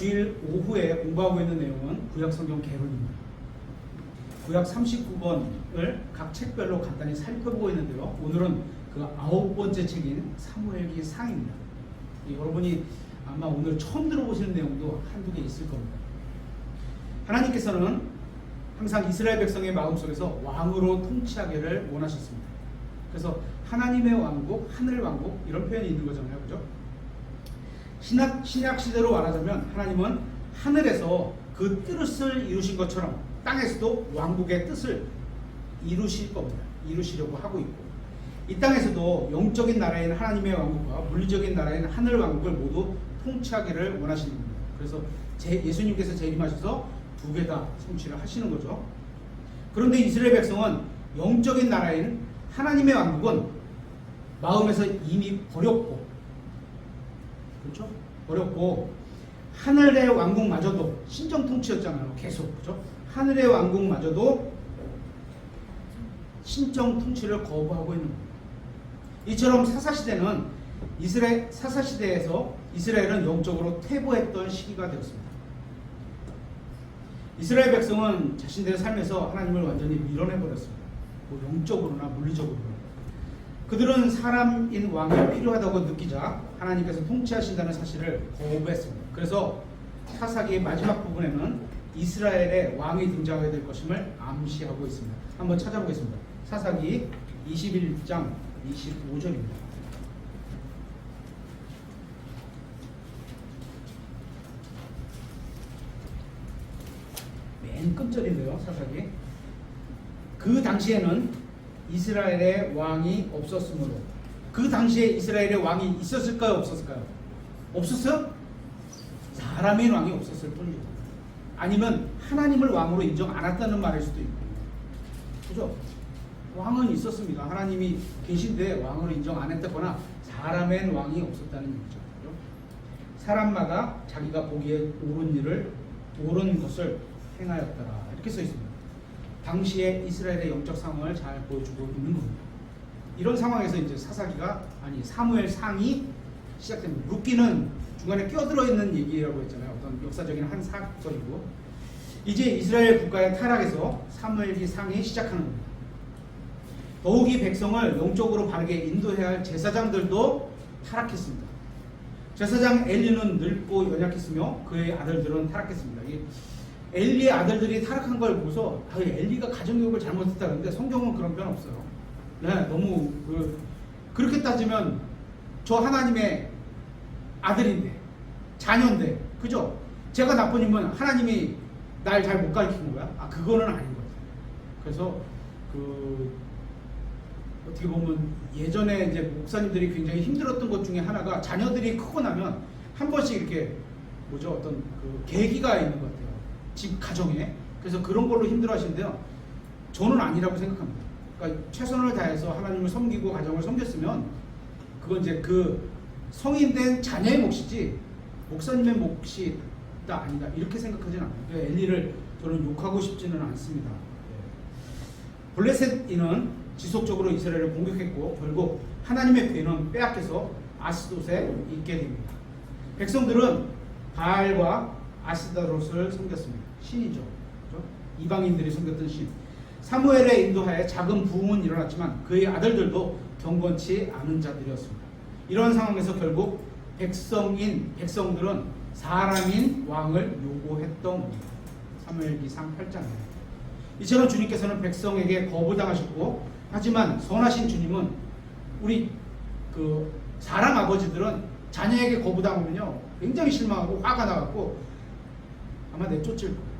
주일 오후에 공부하고 있는 내용은 구약성경 개론입니다. 구약 39권을 각 책별로 간단히 살펴보고 있는데요. 오늘은 그 9번째 책인 사무엘기 상입니다. 여러분이 아마 오늘 처음 들어보시는 내용도 한두 개 있을 겁니다. 하나님께서는 항상 이스라엘 백성의 마음속에서 왕으로 통치하기를 원하셨습니다. 그래서 하나님의 왕국, 하늘 왕국 이런 표현이 있는 거잖아요. 그죠? 신약 시대로 말하자면 하나님은 하늘에서 그 뜻을 이루신 것처럼 땅에서도 왕국의 뜻을 이루실 겁니다. 이루시려고 하고 있고, 이 땅에서도 영적인 나라인 하나님의 왕국과 물리적인 나라인 하늘 왕국을 모두 통치하기를 원하시는 겁니다. 그래서 예수님께서 재림하셔서 두 개 다 성취를 하시는 거죠. 그런데 이스라엘 백성은 영적인 나라인 하나님의 왕국은 마음에서 이미 버렸고, 그렇죠? 버렸고, 하늘의 왕국마저도 신정 통치였잖아요. 계속, 그렇죠? 하늘의 왕국마저도 신정 통치를 거부하고 있는 겁니다. 이처럼 사사시대는 사사시대에서 이스라엘은 영적으로 퇴보했던 시기가 되었습니다. 이스라엘 백성은 자신들의 삶에서 하나님을 완전히 밀어내버렸습니다. 뭐 영적으로나 물리적으로나. 그들은 사람인 왕이 필요하다고 느끼자 하나님께서 통치하신다는 사실을 거부했습니다. 그래서 사사기의 마지막 부분에는 이스라엘의 왕이 등장하게 될 것임을 암시하고 있습니다. 한번 찾아보겠습니다. 사사기 21장 25절입니다. 맨 끝절인데요. 사사기. 그 당시에는 이스라엘의 왕이 없었으므로. 그 당시에 이스라엘의 왕이 있었을까요? 없었을까요? 없었어요? 사람의 왕이 없었을 뿐이죠. 아니면 하나님을 왕으로 인정 안 했다는 말일 수도 있고, 그죠? 왕은 있었습니다. 하나님이 계신데 왕으로 인정 안 했다거나 사람의 왕이 없었다는 얘기죠. 그죠? 사람마다 자기가 보기에 옳은 것을 행하였더라, 이렇게 써 있습니다. 당시에 이스라엘의 영적 상황을 잘 보여주고 있는 겁니다. 이런 상황에서 이제 사무엘 상이 시작됩니다. 룻기는 중간에 끼어들어 있는 얘기라고 했잖아요. 어떤 역사적인 한 사건이고, 이제 이스라엘 국가의 타락에서 사무엘기 상이 시작하는 겁니다. 더욱이 백성을 영적으로 바르게 인도해야 할 제사장들도 타락했습니다. 제사장 엘리는 늙고 연약했으며 그의 아들들은 타락했습니다. 엘리의 아들들이 타락한 걸 보고서 엘리가 가정교육을 잘못했다는데 성경은 그런 편 없어요. 네, 너무 그렇게 따지면 저 하나님의 아들인데, 자녀인데, 그죠? 제가 나쁜이면 하나님이 날 잘 못 가르친 거야? 그거는 아닌 것 같아요. 그래서 어떻게 보면 예전에 이제 목사님들이 굉장히 힘들었던 것 중에 하나가 자녀들이 크고 나면 한 번씩 이렇게 어떤 계기가 있는 것 같아요. 집 가정에. 그래서 그런 걸로 힘들어하시는데요. 저는 아니라고 생각합니다. 그러니까 최선을 다해서 하나님을 섬기고 가정을 섬겼으면 그건 이제 그 성인된 자녀의 몫이지 목사님의 몫이 아니다, 이렇게 생각하지는 않아요. 엘리를 저는 욕하고 싶지는 않습니다. 블레셋인은 지속적으로 이스라엘을 공격했고 결국 하나님의 괴는 빼앗겨서 아스돗에 있게 됩니다. 백성들은 바알과 아스다롯을 섬겼습니다. 신이죠. 그렇죠? 이방인들이 섬겼던 신. 사무엘의 인도하에 작은 부흥은 일어났지만 그의 아들들도 경건치 않은 자들이었습니다. 이런 상황에서 결국 백성들은 사람인 왕을 요구했던 겁니다. 사무엘기상 8장에. 이처럼 주님께서는 백성에게 거부당하셨고, 하지만 선하신 주님은 우리 사람 아버지들은 자녀에게 거부당하면요 굉장히 실망하고 화가 나갖고 아마 내쫓을 거예요.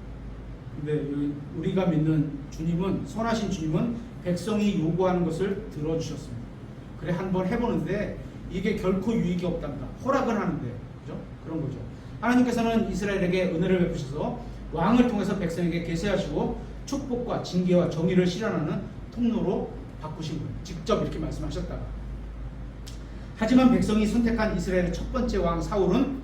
근데 우리가 믿는 주님은, 선하신 주님은 백성이 요구하는 것을 들어주셨습니다. 그래, 한번 해보는데 이게 결코 유익이 없답니다. 허락을 하는데, 그죠? 그런 거죠. 하나님께서는 이스라엘에게 은혜를 베푸셔서 왕을 통해서 백성에게 계시하시고 축복과 징계와 정의를 실현하는 통로로 바꾸신 거예요. 직접 이렇게 말씀하셨다가. 하지만 백성이 선택한 이스라엘의 첫 번째 왕 사울은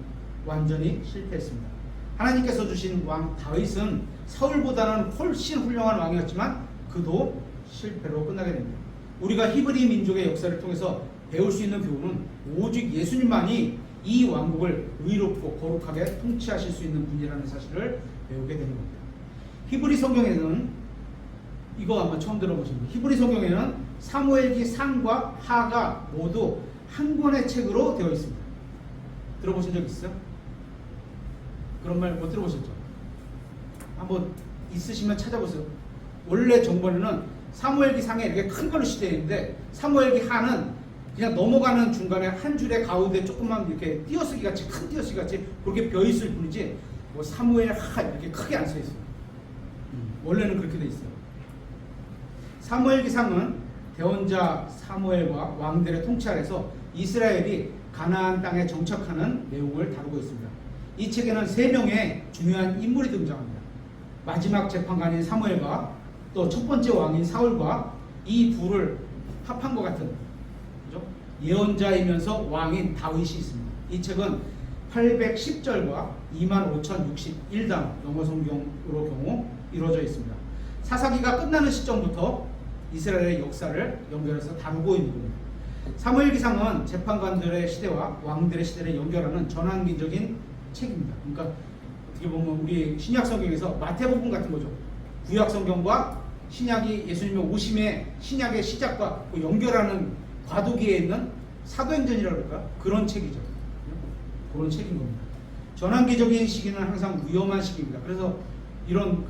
완전히 실패했습니다. 하나님께서 주신 왕 다윗은 사울보다는 훨씬 훌륭한 왕이었지만 그도 실패로 끝나게 됩니다. 우리가 히브리 민족의 역사를 통해서 배울 수 있는 교훈은 오직 예수님만이 이 왕국을 의롭고 거룩하게 통치하실 수 있는 분이라는 사실을 배우게 되는 겁니다. 히브리 성경에는 이거 아마 처음 들어보신 거예요. 히브리 성경에는 사무엘기 상과 하가 모두 한 권의 책으로 되어 있습니다. 들어보신 적 있어요? 그런 말 못 들어보셨죠? 한번 있으시면 찾아보세요. 원래 정본에는 사무엘기 상에 이렇게 큰 걸로 시되어 있는데 사무엘기 하는 그냥 넘어가는 중간에 한 줄의 가운데 조금만 이렇게 띄어쓰기 같이 큰 띄어쓰기 같이 그렇게 벼 있을 뿐이지 뭐 사무엘 하 이렇게 크게 안 써 있어요. 원래는 그렇게 돼 있어요. 사무엘기 상은 대언자 사무엘과 왕들의 통치 아래서 이스라엘이 가나안 땅에 정착하는 내용을 다루고 있습니다. 이 책에는 3명의 중요한 인물이 등장합니다. 마지막 재판관인 사무엘과 또 첫 번째 왕인 사울과 이 둘을 합한 것 같은 그죠? 예언자이면서 왕인 다윗이 있습니다. 이 책은 810절과 25,061장 영어 성경으로 경우 이루어져 있습니다. 사사기가 끝나는 시점부터 이스라엘의 역사를 연결해서 다루고 있는 겁니다. 사무엘기상은 재판관들의 시대와 왕들의 시대를 연결하는 전환기적인 책입니다. 그러니까 어떻게 보면 우리 신약 성경에서 마태복음 같은 거죠. 구약 성경과 신약이 예수님의 오심의 신약의 시작과 그 연결하는 과도기에 있는 사도행전이라고 할까? 그런 책이죠. 그런 책인 겁니다. 전환기적인 시기는 항상 위험한 시기입니다. 그래서 이런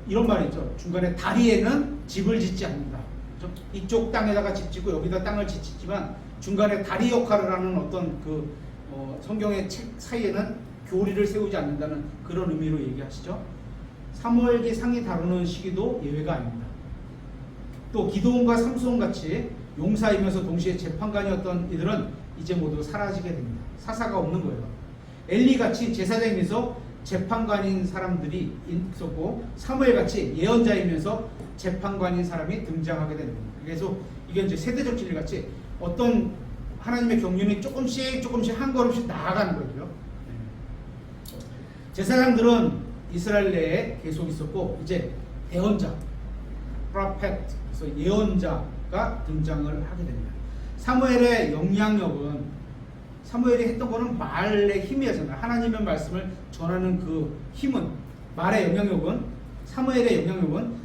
이런 말이 있죠. 중간에 다리에는 집을 짓지 않는다. 그렇죠? 이쪽 땅에다가 집 짓고 여기다 땅을 짓지만 중간에 다리 역할을 하는 어떤 성경의 책 사이에는 교리를 세우지 않는다는 그런 의미로 얘기하시죠. 사무엘기 상이 다루는 시기도 예외가 아닙니다. 또 기드온과 삼손 같이 용사이면서 동시에 재판관이었던 이들은 이제 모두 사라지게 됩니다. 사사가 없는 거예요. 엘리 같이 제사장이면서 재판관인 사람들이 있었고 사무엘 같이 예언자이면서 재판관인 사람이 등장하게 되는 겁니다. 그래서 이게 이제 세대적 진리 같이 어떤 하나님의 경륜이 조금씩 한 걸음씩 나아가는 거죠. 제사장들은 이스라엘 내에 계속 있었고 이제 대언자, 프로페트, 그래서 예언자가 등장을 하게 됩니다. 사무엘의 영향력은 사무엘이 했던 거는 말의 힘이었잖아요. 하나님의 말씀을 전하는 그 힘은 말의 영향력은 사무엘의 영향력은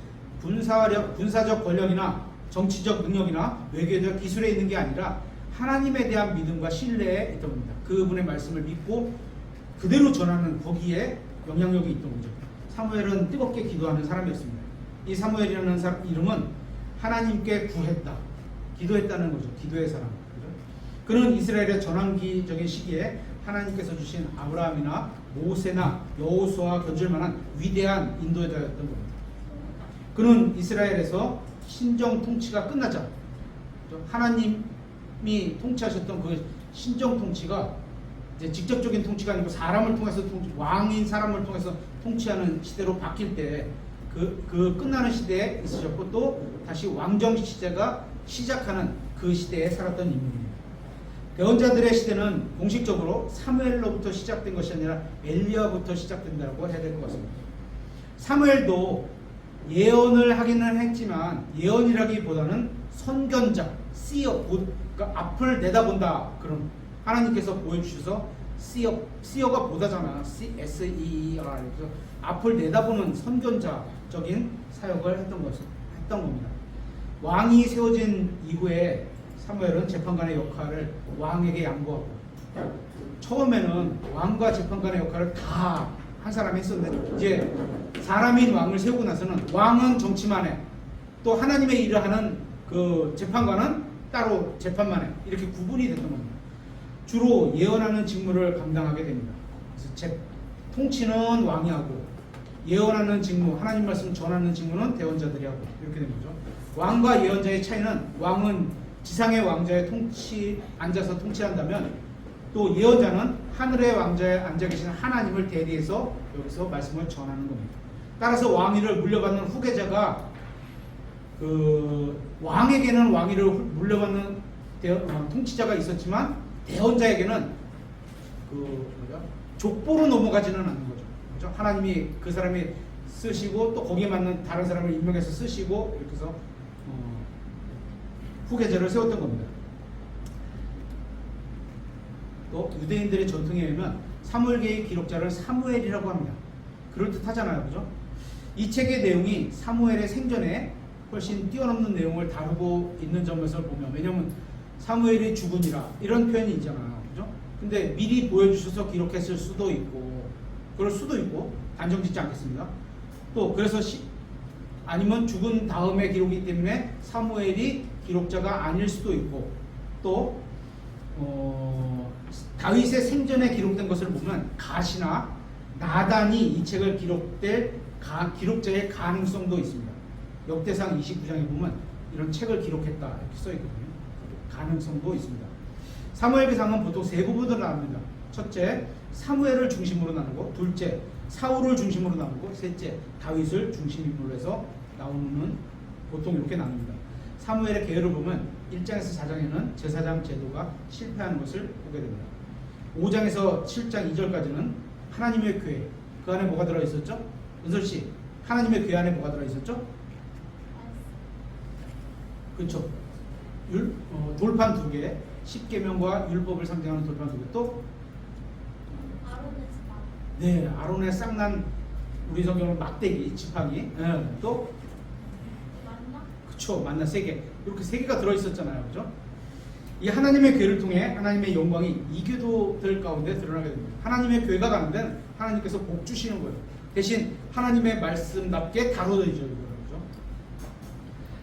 군사적 권력이나 정치적 능력이나 외교적 기술에 있는 게 아니라 하나님에 대한 믿음과 신뢰에 있던 겁니다. 그분의 말씀을 믿고 그대로 전하는 거기에 영향력이 있던 거죠. 사무엘은 뜨겁게 기도하는 사람이었습니다. 이 사무엘이라는 사람 이름은 하나님께 구했다, 기도했다는 거죠. 기도의 사람. 그죠? 그는 이스라엘의 전환기적인 시기에 하나님께서 주신 아브라함이나 모세나 여호수아와 견줄 만한 위대한 인도자였던 겁니다. 그는 이스라엘에서 신정 통치가 끝나자 하나님이 통치하셨던 그 신정 통치가 이제 직접적인 통치가 아니고 사람을 통해서 왕인 사람을 통해서 통치하는 시대로 바뀔 때 그 끝나는 시대에 있으셨고 또 다시 왕정 시대가 시작하는 그 시대에 살았던 인물입니다. 대언자들의 시대는 공식적으로 사무엘로부터 시작된 것이 아니라 엘리야부터 시작된다고 해야 될 것 같습니다. 사무엘도 예언을 하기는 했지만 예언이라기보다는 선견자, seer, 그러니까 앞을 내다본다. 그런 하나님께서 보여주셔서 seer가 보다잖아. S-E-E-R. 그래서 앞을 내다보는 선견자적인 사역을 했던 겁니다. 왕이 세워진 이후에 사무엘은 재판관의 역할을 왕에게 양보하고 처음에는 왕과 재판관의 역할을 다 한 사람이 했었는데 이제 사람인 왕을 세우고 나서는 왕은 정치만 해. 또 하나님의 일을 하는 그 재판관은 따로 재판만 해. 이렇게 구분이 됐던 겁니다. 주로 예언하는 직무를 감당하게 됩니다. 그래서 통치는 왕이 하고 예언하는 직무, 하나님 말씀 전하는 직무는 대언자들이 하고 이렇게 된 거죠. 왕과 예언자의 차이는 왕은 지상의 왕자에 앉아서 통치한다면 또 예언자는 하늘의 왕자에 앉아 계신 하나님을 대리해서 여기서 말씀을 전하는 겁니다. 따라서 왕위를 물려받는 후계자가 왕에게는 왕위를 물려받는 통치자가 있었지만 대언자에게는 족보로 넘어가지는 않는 거죠. 그렇죠? 하나님이 그 사람이 쓰시고 또 거기에 맞는 다른 사람을 임명해서 쓰시고 이렇게 해서 후계자를 세웠던 겁니다. 또 유대인들의 전통에 의하면 사무엘기의 기록자를 사무엘이라고 합니다. 그럴듯하잖아요, 그죠? 이 책의 내용이 사무엘의 생전에 훨씬 뛰어넘는 내용을 다루고 있는 점에서 보면, 왜냐면 사무엘이 죽으니라 이런 표현이 있잖아요, 그죠? 근데 미리 보여주셔서 기록했을 수도 있고, 그럴 수도 있고, 단정짓지 않겠습니다. 또 그래서 아니면 죽은 다음에 기록이기 때문에 사무엘이 기록자가 아닐 수도 있고, 또 다윗의 생전에 기록된 것을 보면 갓이나 나단이 이 책을 기록자의 가능성도 있습니다. 역대상 29장에 보면 이런 책을 기록했다 이렇게 써있거든요. 가능성도 있습니다. 사무엘기상은 보통 세 부분으로 나눕니다. 첫째, 사무엘을 중심으로 나누고, 둘째, 사울을 중심으로 나누고, 셋째, 다윗을 중심으로 해서 나오는, 보통 이렇게 나눕니다. 사무엘의 계열을 보면 1장에서 4장에는 제사장 제도가 실패하는 것을 보게 됩니다. 5장에서 7장 2절까지는 하나님의 교회, 그 안에 뭐가 들어있었죠? 은설씨, 하나님의 교회 안에 뭐가 들어있었죠? 그렇죠. 돌판 2개, 십계명과 율법을 상징하는 돌판 2개, 또 네, 아론의 쌍난, 우리 성경은 막대기, 지팡이, 또 그쵸, 만나 3개, 이렇게 3개가 들어있었잖아요, 그죠? 이 하나님의 교회를 통해 하나님의 영광이 이교도들 가운데 드러나게 됩니다. 하나님의 교회가 가는 데는 하나님께서 복 주시는 거예요. 대신 하나님의 말씀답게 다뤄져야죠, 그죠?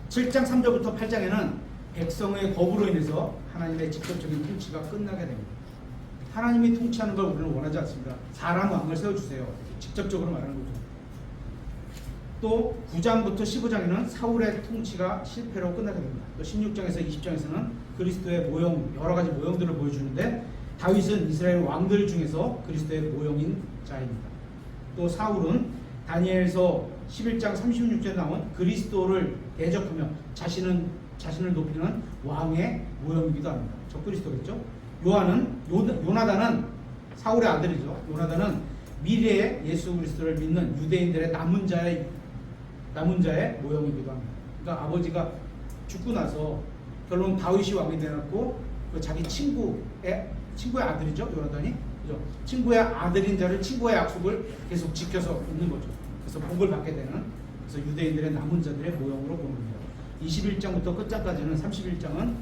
7장 3절부터 8장에는 백성의 거부로 인해서 하나님의 직접적인 통치가 끝나게 됩니다. 하나님이 통치하는 걸 우리는 원하지 않습니다. 사람 왕을 세워주세요. 직접적으로 말하는 거죠. 또 9장부터 15장에는 사울의 통치가 실패로 끝나게 됩니다. 또 16장에서 20장에서는 그리스도의 모형, 여러 가지 모형들을 보여주는데, 다윗은 이스라엘 왕들 중에서 그리스도의 모형인 자입니다. 또 사울은 다니엘서 11장 36절에 나온 그리스도를 대적하며 자신을 높이는 왕의 모형이기도 합니다. 적그리스도겠죠. 요나단은 사울의 아들이죠. 요나단은 미래의 예수 그리스도를 믿는 유대인들의 남은 자의 모형이기도 합니다. 그러니까 아버지가 죽고 나서 결론 다윗이 왕이 되었고, 그 자기 친구의 아들이죠, 요나단이. 그죠? 친구의 아들인 자를, 친구의 약속을 계속 지켜서 있는 거죠. 그래서 복을 받게 되는, 그래서 유대인들의 남은 자들의 모형으로 보는 겁니다. 21장부터 끝장까지는, 31장은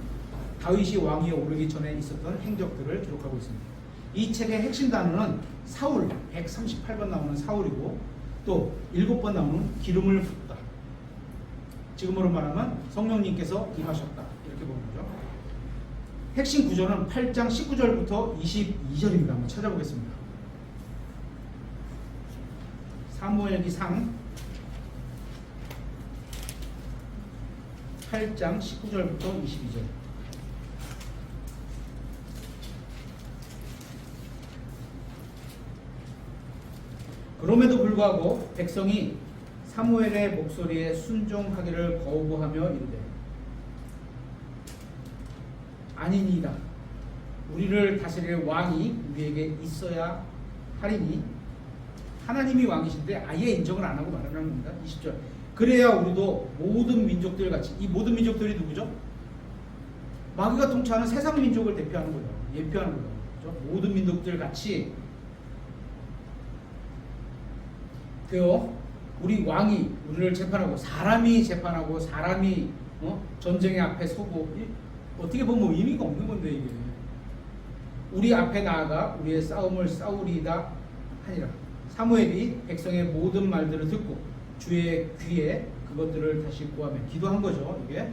다윗이 왕위에 오르기 전에 있었던 행적들을 기록하고 있습니다. 이 책의 핵심 단어는 사울, 138번 나오는 사울이고, 또 7번 나오는 기름을 붓다. 지금으로 말하면 성령님께서 임하셨다, 이렇게 보는 거죠. 핵심 구조는 8장 19절부터 22절입니다. 한번 찾아보겠습니다. 사무엘기상 8장 19절부터 22절. 그럼에도 불구하고 백성이 사무엘의 목소리에 순종하기를 거부하며 이르되, 아니니이다. 우리를 다스릴 왕이 우리에게 있어야 하리니, 하나님이 왕이신데 아예 인정을 안 하고 말하는 겁니다. 20절. 그래야 우리도 모든 민족들 같이, 이 모든 민족들이 누구죠? 마귀가 통치하는 세상 민족을 대표하는 거죠. 예표하는 거죠. 그렇죠? 모든 민족들 같이 되어 우리 왕이 우리를 재판하고, 사람이 재판하고, 사람이 전쟁의 앞에 서고, 어떻게 보면 의미가 없는 건데, 이게 우리 앞에 나아가 우리의 싸움을 싸우리이다 하니라. 사무엘이 백성의 모든 말들을 듣고 주의 귀에 그것들을 다시 구하며 기도한 거죠. 이게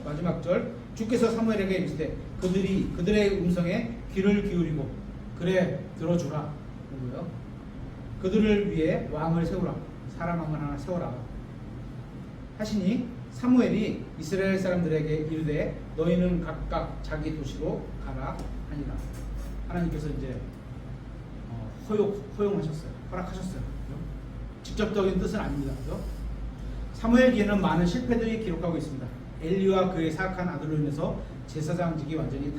마지막 절, 주께서 사무엘에게 이르시되 그들의 음성에 귀를 기울이고 그래 들어주라. 뭐고요? 그들을 위해 왕을 세우라. 사람 왕을 하나 세워라 하시니, 사무엘이 이스라엘 사람들에게 이르되 너희는 각각 자기 도시로 가라 하니라. 하나님께서 이제 허용하셨어요. 허락하셨어요. 그죠? 직접적인 뜻은 아닙니다. 그죠? 사무엘기에는 많은 실패들이 기록하고 있습니다. 엘리와 그의 사악한 아들로 인해서 제사장직이 완전히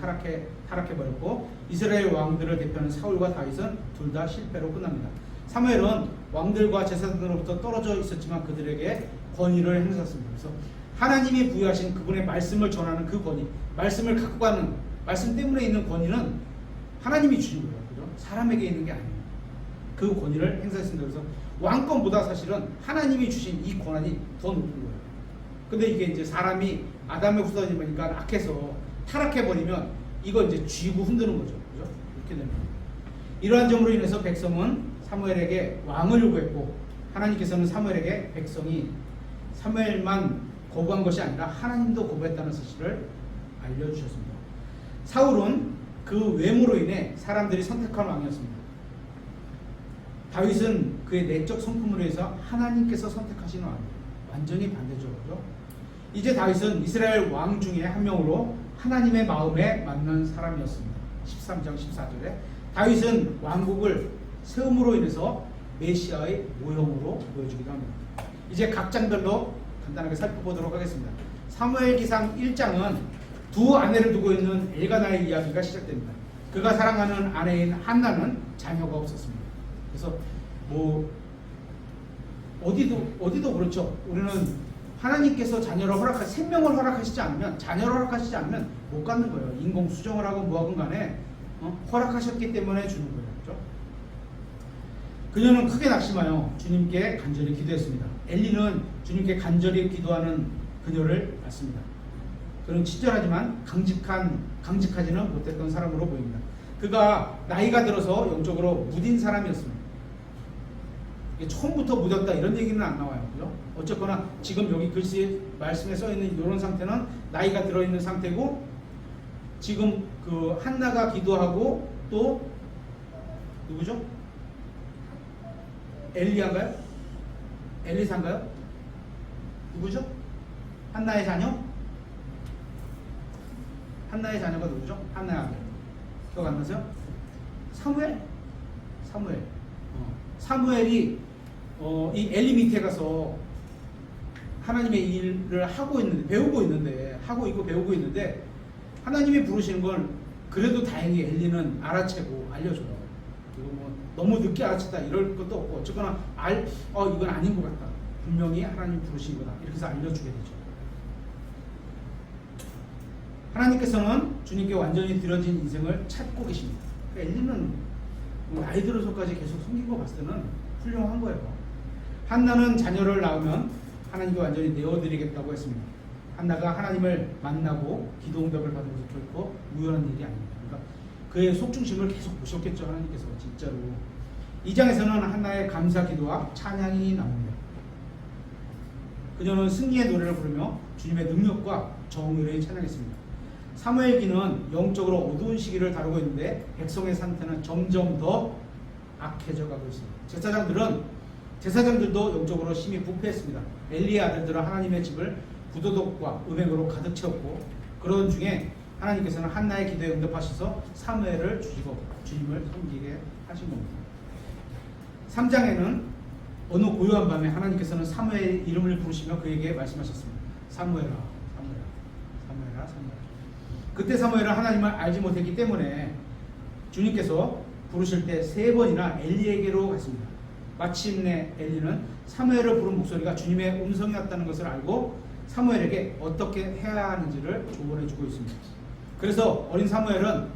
타락해버렸고, 이스라엘 왕들을 대표하는 사울과 다윗은 둘 다 실패로 끝납니다. 사무엘은 왕들과 제사장들로부터 떨어져 있었지만 그들에게 권위를 행사했습니다. 그래서 하나님이 부여하신 그분의 말씀을 전하는 그 권위, 말씀을 갖고 가는 말씀 때문에 있는 권위는 하나님이 주신 거예요. 그죠? 사람에게 있는 게 아니에요. 그 권위를 행사했습니다. 그래서 왕권보다 사실은 하나님이 주신 이 권한이 더 높은 거예요. 근데 이게 이제 사람이 아담의 후손이니까 악해서 타락해버리면 이거 이제 쥐고 흔드는 거죠. 그죠? 이렇게 됩니다. 이러한 점으로 인해서 백성은 사무엘에게 왕을 요구했고, 하나님께서는 사무엘에게 백성이 사무엘만 거부한 것이 아니라 하나님도 거부했다는 사실을 알려주셨습니다. 사울은 그 외모로 인해 사람들이 선택한 왕이었습니다. 다윗은 그의 내적 성품으로 해서 하나님께서 선택하신 왕이에요. 완전히 반대죠. 그렇죠? 이제 다윗은 이스라엘 왕 중에 한 명으로 하나님의 마음에 맞는 사람이었습니다. 13장 14절에 다윗은 왕국을 세움으로 인해서 메시아의 모형으로 보여주기도 합니다. 이제 각 장별로 간단하게 살펴보도록 하겠습니다. 사무엘기상 1장은 두 아내를 두고 있는 엘가나의 이야기가 시작됩니다. 그가 사랑하는 아내인 한나는 자녀가 없었습니다. 그래서 뭐 어디도 그렇죠. 우리는 하나님께서 자녀를 생명을 허락하시지 않으면, 자녀를 허락하시지 않으면 못 갖는 거예요. 인공 수정을 하고 뭐하건 간에 허락하셨기 때문에 주는 거예요. 그렇죠? 그녀는 크게 낙심하여 주님께 간절히 기도했습니다. 엘리는 주님께 간절히 기도하는 그녀를 봤습니다. 그는 친절하지만 강직하지는 못했던 사람으로 보입니다. 그가 나이가 들어서 영적으로 무딘 사람이었습니다. 처음부터 묻었다 이런 얘기는 안 나와요. 그죠? 어쨌거나 지금 여기 글씨 말씀에 써 있는 이런 상태는 나이가 들어 있는 상태고, 지금 그 한나가 기도하고 또 누구죠? 엘리야인가요? 엘리사인가요? 누구죠? 한나의 자녀? 한나의 자녀가 누구죠? 한나의 아들. 기억 안 나세요? 사무엘이 이 엘리 밑에 가서 하나님의 일을 하고 있는데, 배우고 있는데 하나님이 부르시는 걸 그래도 다행히 엘리는 알아채고 알려줘요. 그리고 뭐 너무 늦게 알아챘다 이럴 것도 없고, 어쨌거나 이건 아닌 것 같다. 분명히 하나님 부르신 거다. 이렇게 해서 알려주게 되죠. 하나님께서는 주님께 완전히 드려진 인생을 찾고 계십니다. 엘리는 나이 들어서까지 계속 섬긴 거 봤을 때는 훌륭한 거예요. 한나는 자녀를 낳으면 하나님께 완전히 내어드리겠다고 했습니다. 한나가 하나님을 만나고 기도 응답을 받은 것은 결코 우연한 일이 아닙니다. 그러니까 그의 속중심을 계속 보셨겠죠. 하나님께서 진짜로. 2장에서는 한나의 감사 기도와 찬양이 나옵니다. 그녀는 승리의 노래를 부르며 주님의 능력과 정의를 찬양했습니다. 사무엘기는 영적으로 어두운 시기를 다루고 있는데 백성의 상태는 점점 더 악해져 가고 있습니다. 제사장들도 영적으로 심히 부패했습니다. 엘리의 아들들은 하나님의 집을 부도덕과 음행으로 가득 채웠고, 그러던 중에 하나님께서는 한나의 기도에 응답하셔서 사무엘을 주시고 주님을 섬기게 하신 겁니다. 3장에는 어느 고요한 밤에 하나님께서는 사무엘의 이름을 부르시며 그에게 말씀하셨습니다. 사무엘아. 그때 사무엘은 하나님을 알지 못했기 때문에 주님께서 부르실 때 3번이나 엘리에게로 갔습니다. 마침내 엘리는 사무엘을 부른 목소리가 주님의 음성이었다는 것을 알고 사무엘에게 어떻게 해야 하는지를 조언해 주고 있습니다. 그래서 어린 사무엘은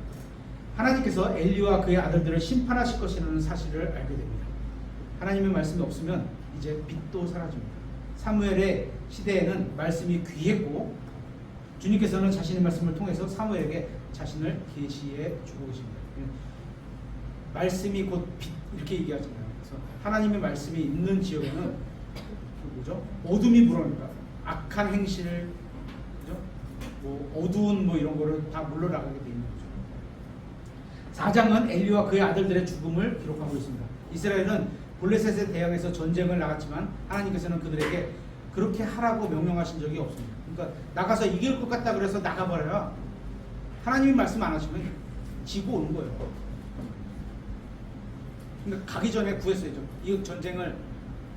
하나님께서 엘리와 그의 아들들을 심판하실 것이라는 사실을 알게 됩니다. 하나님의 말씀이 없으면 이제 빛도 사라집니다. 사무엘의 시대에는 말씀이 귀했고, 주님께서는 자신의 말씀을 통해서 사무엘에게 자신을 계시해 주고 계십니다. 말씀이 곧 빛, 이렇게 얘기하잖아요. 그래서 하나님의 말씀이 있는 지역에는 어둠이 불어니까 악한 행실, 그죠? 뭐 어두운 뭐 이런 거를 다 물러나가게 되어 있는 거죠. 4장은 엘리와 그의 아들들의 죽음을 기록하고 있습니다. 이스라엘은 블레셋에 대항해서 전쟁을 나갔지만 하나님께서는 그들에게 그렇게 하라고 명령하신 적이 없습니다. 그러니까 나가서 이길 것 같다 그래서 나가버려요. 하나님이 말씀 안 하시면 지고 오는 거예요. 그러니까 가기 전에 구했어야죠. 이 전쟁을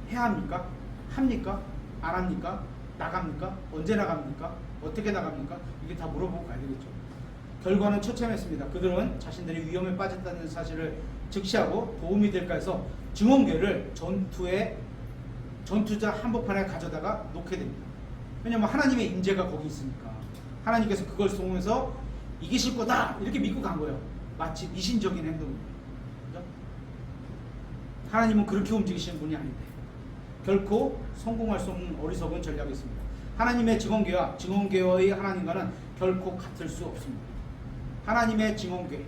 해야 합니까? 합니까? 안 합니까? 나갑니까? 언제 나갑니까? 어떻게 나갑니까? 이게 다 물어보고 가야 되겠죠. 결과는 처참했습니다. 그들은 자신들이 위험에 빠졌다는 사실을 즉시하고 도움이 될까 해서 증언궤를 전투자 한복판에 가져다가 놓게 됩니다. 왜냐하면 하나님의 인재가 거기 있으니까 하나님께서 그걸 통해서 이기실 거다 이렇게 믿고 간 거예요. 마치 미신적인 행동입니다. 그죠? 하나님은 그렇게 움직이시는 분이 아닌데 결코 성공할 수 없는 어리석은 전략이 있습니다. 하나님의 증언궤와 증언궤의 하나님과는 결코 같을 수 없습니다. 하나님의 증언궤,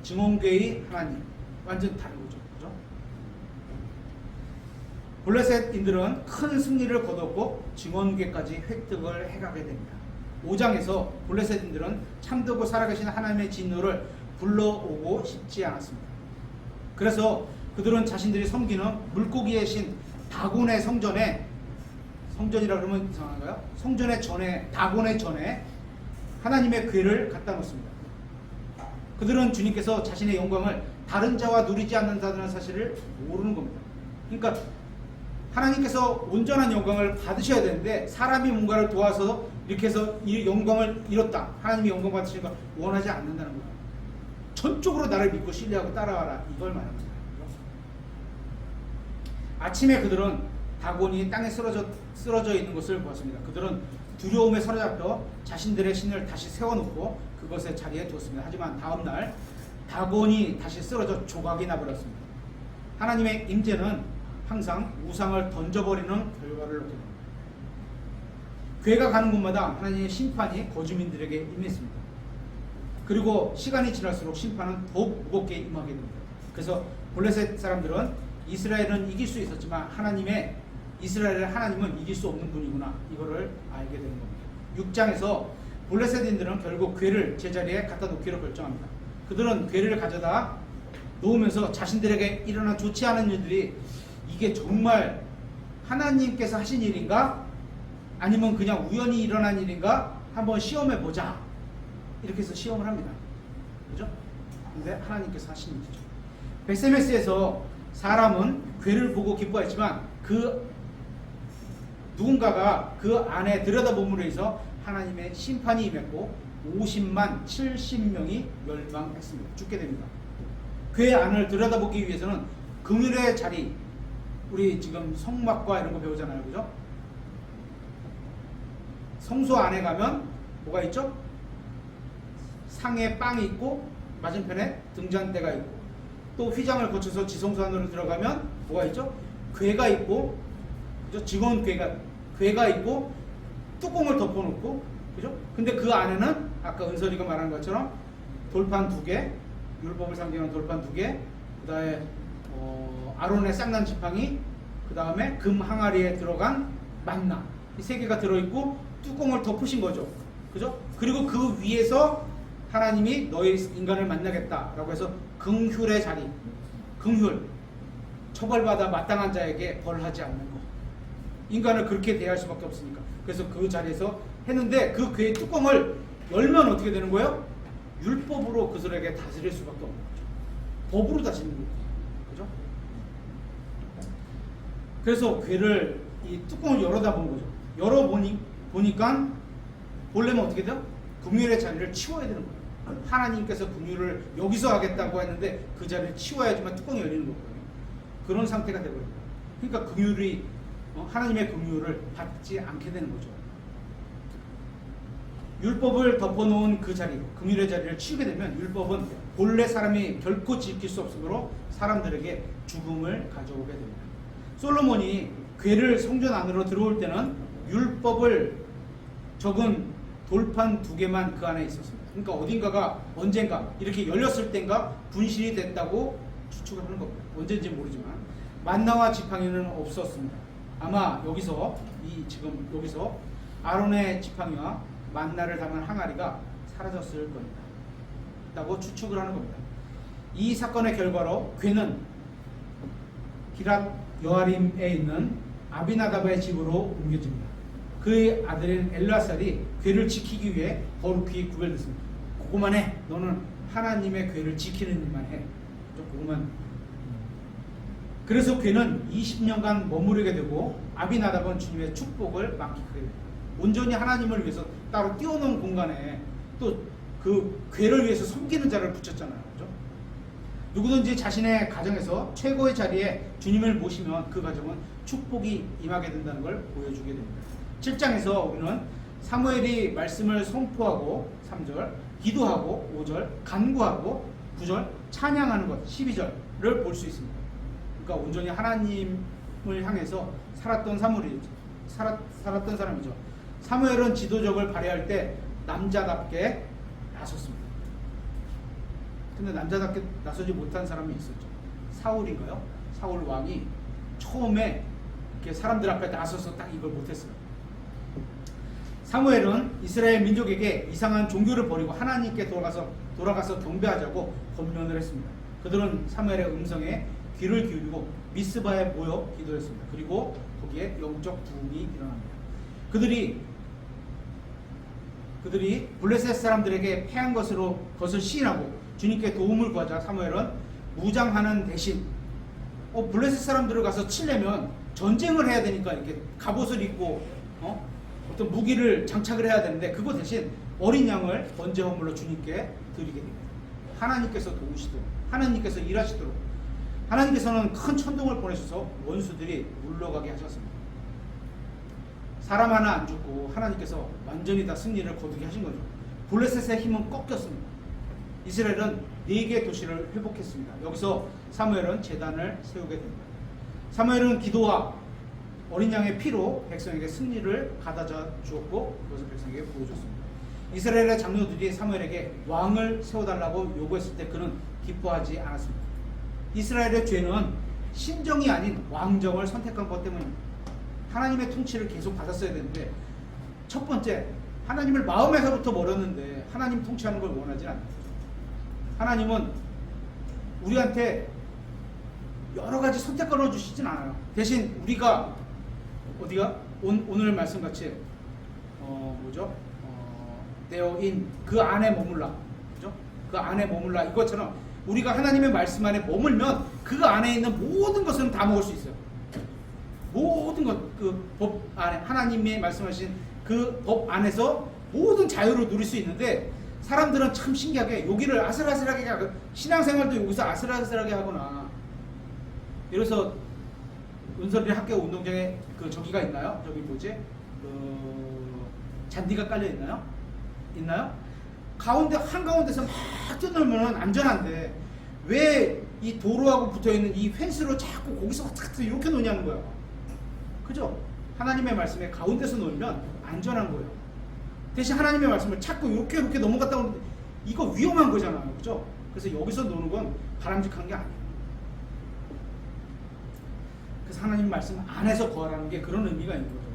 증언궤의 하나님 완전 다른 거죠. 그죠? 블레셋인들은 큰 승리를 거뒀고 증언궤까지 획득을 해가게 됩니다. 5장에서 블레셋인들은 참되고 살아계신 하나님의 진노를 불러오고 싶지 않았습니다. 그래서 그들은 자신들이 섬기는 물고기의 신 다곤의 성전에, 성전이라 그러면 이상한가요? 성전의 전에, 다곤의 전에 하나님의 궤를 갖다 놓습니다. 그들은 주님께서 자신의 영광을 다른 자와 누리지 않는다는 사실을 모르는 겁니다. 그러니까 하나님께서 온전한 영광을 받으셔야 되는데 사람이 뭔가를 도와서 이렇게 해서 이 영광을 잃었다, 하나님이 영광 받으시니까 원하지 않는다는 거예요. 전적으로 나를 믿고 신뢰하고 따라와라, 이걸 말합니다. 아침에 그들은 다곤이 땅에 쓰러져 있는 것을 보았습니다. 그들은 두려움에 사로잡혀 자신들의 신을 다시 세워놓고 그것의 자리에 두었습니다. 하지만 다음날 다곤이 다시 쓰러져 조각이 나버렸습니다. 하나님의 임재는 항상 우상을 던져버리는 결과를 놓게 됩니다. 궤가 가는 곳마다 하나님의 심판이 거주민들에게 임했습니다. 그리고 시간이 지날수록 심판은 더욱 무겁게 임하게 됩니다. 그래서 블레셋 사람들은 이스라엘은 이길 수 있었지만 이스라엘의 하나님은 이길 수 없는 분이구나, 이거를 알게 되는 겁니다. 6장에서 블레셋인들은 결국 궤를 제자리에 갖다 놓기로 결정합니다. 그들은 궤를 가져다 놓으면서 자신들에게 일어난 좋지 않은 일들이 이게 정말 하나님께서 하신 일인가 아니면 그냥 우연히 일어난 일인가 한번 시험해 보자, 이렇게 해서 시험을 합니다. 그죠? 근데 하나님께서 하신 일이죠. 베세메스에서 사람은 궤를 보고 기뻐했지만 누군가가 그 안에 들여다봄으로 해서 하나님의 심판이 임했고 50만 70명이 멸망했습니다. 죽게 됩니다. 궤 안을 들여다보기 위해서는 긍휼의 자리, 우리 지금 성막과 이런 거 배우잖아요. 그죠? 성소 안에 가면 뭐가 있죠? 상에 빵이 있고 맞은편에 등잔대가 있고, 또 휘장을 거쳐서 지성소 안으로 들어가면 뭐가 있죠? 궤가 있고, 그죠? 직원 궤가 있고 뚜껑을 덮어놓고, 그죠? 근데 그 안에는 아까 은설이가 말한 것처럼 돌판 2개, 율법을 상징하는 돌판 2개, 그 다음에 아론의 쌍난 지팡이, 그 다음에 금 항아리에 들어간 만나, 이 3개가 들어있고 뚜껑을 덮으신 거죠. 그죠? 그리고 그 위에서 하나님이 너희 인간을 만나겠다라고 해서 긍휼의 자리, 긍휼, 처벌받아 마땅한 자에게 벌하지 않는 거, 인간을 그렇게 대할 수밖에 없으니까. 그래서 그 자리에서 했는데 그 궤의 뚜껑을 열면 어떻게 되는 거예요? 율법으로 그들에게 다스릴 수밖에 없는 거죠. 법으로 다스리는 거죠. 그죠? 그래서 궤를, 이 뚜껑을 열어다 본 거죠. 보니까 보려면 어떻게 돼요? 긍휼의 자리를 치워야 되는 거예요. 하나님께서 긍휼을 여기서 하겠다고 했는데 그 자리를 치워야지만 뚜껑이 열리는 거거든요. 그런 상태가 되버립니다. 그러니까 긍휼이, 하나님의 긍휼을 받지 않게 되는 거죠. 율법을 덮어놓은 그 자리, 긍휼의 자리를 치우게 되면 율법은 본래 사람이 결코 지킬 수 없으므로 사람들에게 죽음을 가져오게 됩니다. 솔로몬이 궤를 성전 안으로 들어올 때는 율법을 적은 돌판 2개만 그 안에 있었습니다. 그러니까 어딘가가 언젠가 이렇게 열렸을 땐가 분실이 됐다고 추측을 하는 겁니다. 언제인지 모르지만 만나와 지팡이는 없었습니다. 아마 여기서 여기서 아론의 지팡이와 만나를 담은 항아리가 사라졌을 겁니다. 라고 추측을 하는 겁니다. 이 사건의 결과로 궤는 기랏 여아림에 있는 아비나답의 집으로 옮겨집니다. 그의 아들인 엘라살이 궤를 지키기 위해 거룩히 구별됐습니다. 그거만 해. 너는 하나님의 궤를 지키는 일만 해. 그거만. 그래서 궤는 20년간 머무르게 되고 아비나답은 주님의 축복을 만끽하게 됩니다. 온전히 하나님을 위해서 따로 띄워놓은 공간에 또 그 궤를 위해서 섬기는 자를 붙였잖아요. 그죠? 누구든지 자신의 가정에서 최고의 자리에 주님을 모시면 그 가정은 축복이 임하게 된다는 걸 보여주게 됩니다. 7장에서 우리는 사무엘이 말씀을 선포하고 3절, 기도하고 5절, 간구하고 9절, 찬양하는 것 12절을 볼 수 있습니다. 그러니까 온전히 하나님을 향해서 살았던 살았던 사람이죠. 사무엘은 지도적을 발휘할 때 남자답게 나섰습니다. 근데 남자답게 나서지 못한 사람이 있었죠. 사울인가요? 사울 왕이 처음에 이렇게 사람들 앞에 나서서 딱 이걸 못했어요. 사무엘은 이스라엘 민족에게 이상한 종교를 버리고 하나님께 돌아가서 경배하자고 권면을 했습니다. 그들은 사무엘의 음성에 귀를 기울이고 미스바에 모여 기도했습니다. 그리고 거기에 영적 부흥이 일어납니다. 그들이 블레셋 사람들에게 패한 것을 시인하고 주님께 도움을 구하자 사무엘은 무장하는 대신 블레셋 사람들을 가서 치려면 전쟁을 해야 되니까 이렇게 갑옷을 입고 어떤 무기를 장착을 해야 되는데 그거 대신 어린 양을 번제 헌물로 주님께 드리게 됩니다. 하나님께서 도우시도록, 하나님께서 일하시도록, 하나님께서는 큰 천둥을 보내셔서 원수들이 물러가게 하셨습니다. 사람 하나 안 죽고 하나님께서 완전히 다 승리를 거두게 하신 거죠. 블레셋의 힘은 꺾였습니다. 이스라엘은 4개의 도시를 회복했습니다. 여기서 사무엘은 제단을 세우게 됩니다. 사무엘은 기도와 어린 양의 피로 백성에게 승리를 가져다 주었고 그것을 백성에게 보여줬습니다. 이스라엘의 장로들이 사무엘에게 왕을 세워달라고 요구했을 때 그는 기뻐하지 않았습니다. 이스라엘의 죄는 신정이 아닌 왕정을 선택한 것 때문입니다. 하나님의 통치를 계속 받았어야 되는데 첫 번째, 하나님을 마음에서부터 멀었는데 하나님 통치하는 걸 원하지 않는 거죠. 하나님은 우리한테 여러 가지 선택권을 주시진 않아요. 대신 우리가 오늘 말씀같이 되어인 그 안에 머물라, 그죠? 그 안에 머물라 이것처럼 우리가 하나님의 말씀 안에 머물면 그 안에 있는 모든 것은 다 먹을 수 있어요. 모든 것, 그 법 안에 하나님이 말씀하신 그 법 안에서 모든 자유를 누릴 수 있는데 사람들은 참 신기하게 여기를 아슬아슬하게 하고 신앙생활도 여기서 아슬아슬하게 하거나 이래서 은설이 학교 운동장에 그 저기가 있나요? 저기 잔디가 깔려 있나요? 있나요? 가운데 한가운데서 막 뛰놀면 안전한데 왜 이 도로하고 붙어있는 이 펜스로 자꾸 거기서 이렇게 노냐는 거야. 그죠? 하나님의 말씀에 가운데서 놀면 안전한 거예요. 대신 하나님의 말씀을 자꾸 이렇게 넘어갔다 오는데 이거 위험한 거잖아요. 그죠? 그래서 여기서 노는 건 바람직한 게 아니에요. 그래서 하나님 말씀 안에서 거하라는 게 그런 의미가 있는 거죠.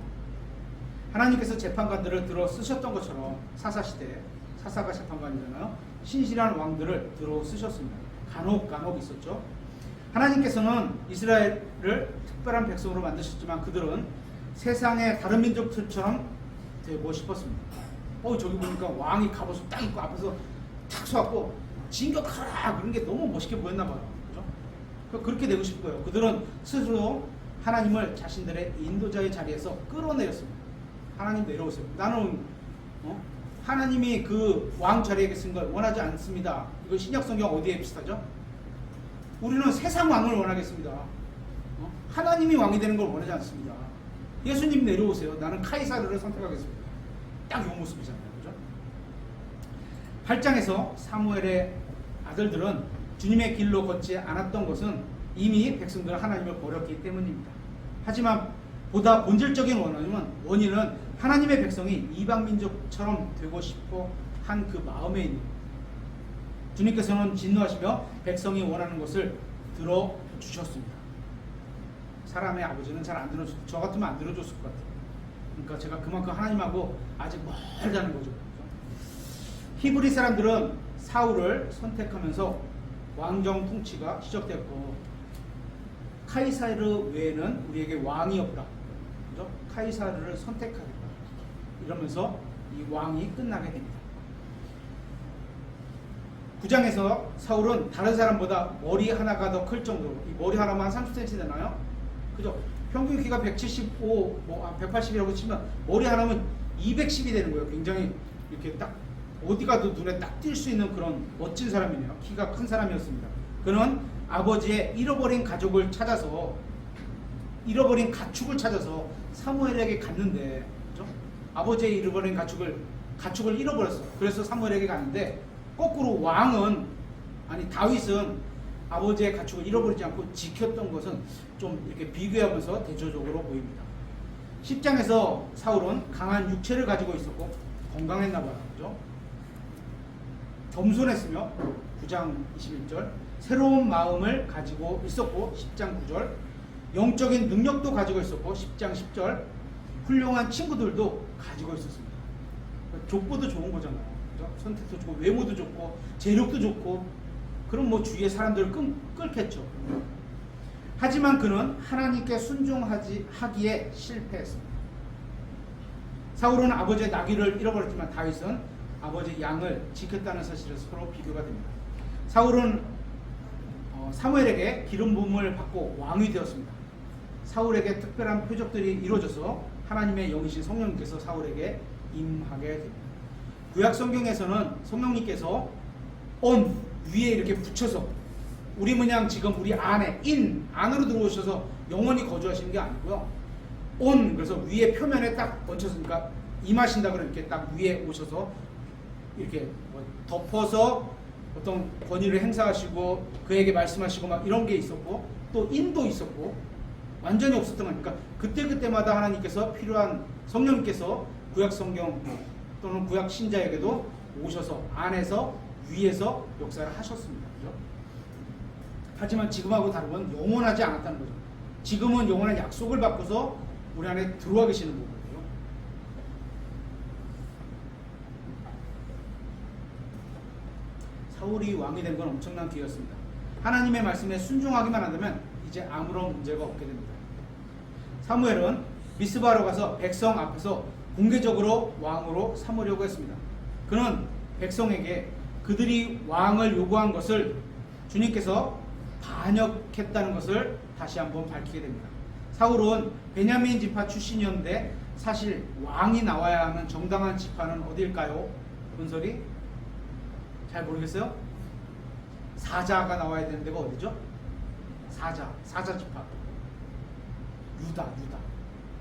하나님께서 재판관들을 들어 쓰셨던 것처럼 사사시대에 사사가 재판관이잖아요. 신실한 왕들을 들어 쓰셨습니다. 간혹 있었죠. 하나님께서는 이스라엘을 특별한 백성으로 만드셨지만 그들은 세상의 다른 민족들처럼 되고 싶었습니다. 저기 보니까 왕이 갑옷을 딱 입고 앞에서 탁 서갖고 진격하라 그런 게 너무 멋있게 보였나 봐요. 그죠? 그렇게 되고 싶은 거예요. 그들은 스스로 하나님을 자신들의 인도자의 자리에서 끌어내렸습니다. 하나님 내려오세요. 나는 하나님이 그 왕 자리에 계신 걸 원하지 않습니다. 이거 신약 성경 어디에 비슷하죠? 우리는 세상 왕을 원하겠습니다. 하나님이 왕이 되는 걸 원하지 않습니다. 예수님 내려오세요. 나는 카이사르를 선택하겠습니다. 딱 이 모습이잖아요. 그죠? 8장에서 사무엘의 아들들은 주님의 길로 걷지 않았던 것은 이미 백성들은 하나님을 버렸기 때문입니다. 하지만 보다 본질적인 원인은 하나님의 백성이 이방 민족처럼 되고 싶어 한 그 마음에 있는 거예요. 주님께서는 진노하시며 백성이 원하는 것을 들어주셨습니다. 사람의 아버지는 잘 안 들어줬, 저 같으면 안 들어줬을 것 같아요. 그러니까 제가 그만큼 하나님하고 아직 멀다는 거죠. 히브리 사람들은 사울을 선택하면서 왕정 통치가 시작되었고 카이사르 외에는 우리에게 왕이 없다. 그죠? 카이사르를 선택하겠다. 이러면서 이 왕이 끝나게 됩니다. 9장에서 사울은 다른 사람보다 머리 하나가 더 클 정도로, 이 머리 하나만 30cm 되나요? 그죠? 평균 키가 175, 180이라고 치면 머리 하나면 210이 되는 거예요. 굉장히 이렇게 딱 어디 가도 눈에 딱 띌 수 있는 그런 멋진 사람이네요. 키가 큰 사람이었습니다. 그는 아버지의 잃어버린 가축을 찾아서 사무엘에게 갔는데, 그죠? 아버지의 잃어버린 가축을 잃어버렸어. 그래서 사무엘에게 가는데 거꾸로 다윗은 아버지의 가축을 잃어버리지 않고 지켰던 것은 좀 이렇게 비교하면서 대조적으로 보입니다. 10장에서 사울은 강한 육체를 가지고 있었고 건강했나 봐요. 그죠? 겸손했으며 9장 21절 새로운 마음을 가지고 있었고 10장 9절 영적인 능력도 가지고 있었고 10장 10절 훌륭한 친구들도 가지고 있었습니다. 족보도 좋은 거잖아요. 그죠? 선택도 좋고 외모도 좋고 재력도 좋고 그럼 뭐 주위의 사람들을 끌겠죠. 하지만 그는 하나님께 순종하기에 실패했습니다. 사울은 아버지의 나귀를 잃어버렸지만 다윗은 아버지의 양을 지켰다는 사실은 서로 비교가 됩니다. 사울은 사무엘에게 기름 부음을 받고 왕이 되었습니다. 사울에게 특별한 표적들이 이루어져서 하나님의 영이신 성령님께서 사울에게 임하게 됩니다. 구약 성경에서는 성령님께서 on 위에 이렇게 붙여서 우리 문양 지금 우리 안에 안으로 들어오셔서 영원히 거주하시는 게 아니고요. on 그래서 위에 표면에 딱 얹혔으니까 임하신다 그러면 이렇게 딱 위에 오셔서 이렇게 덮어서 어떤 권위를 행사하시고 그에게 말씀하시고 막 이런 게 있었고 또 인도 있었고 완전히 없었던 거니까 그때마다 하나님께서 필요한 성령님께서 구약 성경 또는 구약 신자에게도 오셔서 안에서 위에서 역사를 하셨습니다. 그렇죠? 하지만 지금하고 다른 건 영원하지 않았다는 거죠. 지금은 영원한 약속을 받고서 우리 안에 들어와 계시는 거거든요. 사울이 왕이 된 건 엄청난 기회였습니다. 하나님의 말씀에 순종하기만 한다면 이제 아무런 문제가 없게 됩니다. 사무엘은 미스바로 가서 백성 앞에서 공개적으로 왕으로 삼으려고 했습니다. 그는 백성에게 그들이 왕을 요구한 것을 주님께서 반역했다는 것을 다시 한번 밝히게 됩니다. 사울은 베냐민 지파 출신이었는데 사실 왕이 나와야 하는 정당한 지파는 어디일까요? 본설이? 잘 모르겠어요? 사자가 나와야 되는 데가 어디죠? 사자 지파.